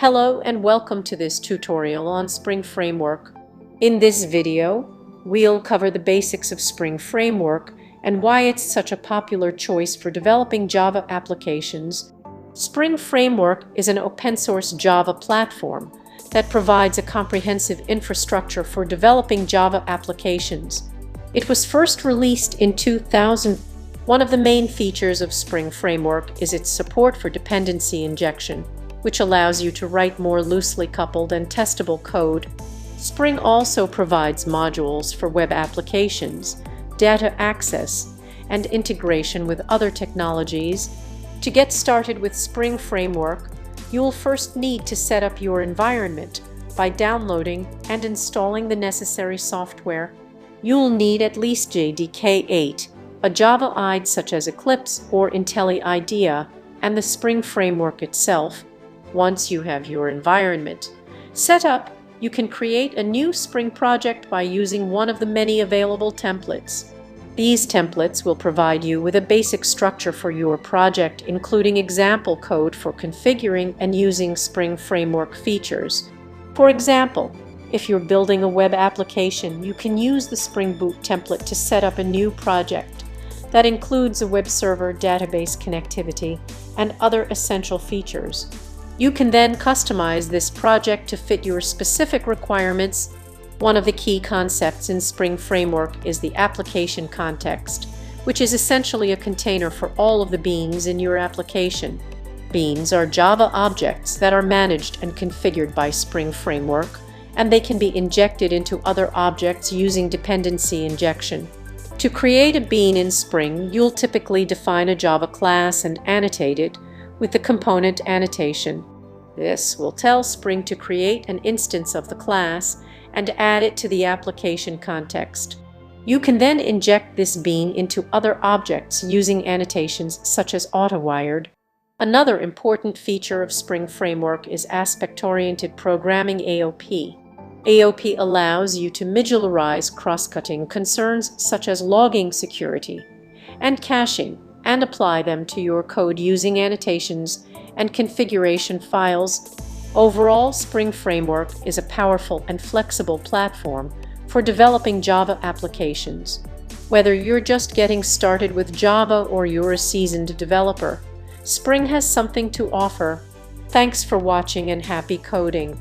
Hello and welcome to this tutorial on Spring Framework. In this video, we'll cover the basics of Spring Framework and why it's such a popular choice for developing Java applications. Spring Framework is an open-source Java platform that provides a comprehensive infrastructure for developing Java applications. It was first released in 2000. One of the main features of Spring Framework is its support for dependency injection, which allows you to write more loosely coupled and testable code. Spring also provides modules for web applications, data access, and integration with other technologies. To get started with Spring Framework, you'll first need to set up your environment by downloading and installing the necessary software. You'll need at least JDK 8, a Java IDE such as Eclipse or IntelliIDEA, and the Spring Framework itself. Once you have your environment set up, you can create a new Spring project by using one of the many available templates. These templates will provide you with a basic structure for your project, including example code for configuring and using Spring Framework features. For example, if you're building a web application, you can use the Spring Boot template to set up a new project that includes a web server, database connectivity, and other essential features. You can then customize this project to fit your specific requirements. One of the key concepts in Spring Framework is the application context, which is essentially a container for all of the beans in your application. Beans are Java objects that are managed and configured by Spring Framework, and they can be injected into other objects using dependency injection. To create a bean in Spring, you'll typically define a Java class and annotate it with the component annotation. This will tell Spring to create an instance of the class and add it to the application context. You can then inject this bean into other objects using annotations such as AutoWired. Another important feature of Spring Framework is aspect-oriented programming AOP. AOP allows you to modularize cross-cutting concerns such as logging security and caching, and apply them to your code using annotations and configuration files. Overall, Spring Framework is a powerful and flexible platform for developing Java applications. Whether you're just getting started with Java or you're a seasoned developer, Spring has something to offer. Thanks for watching and happy coding!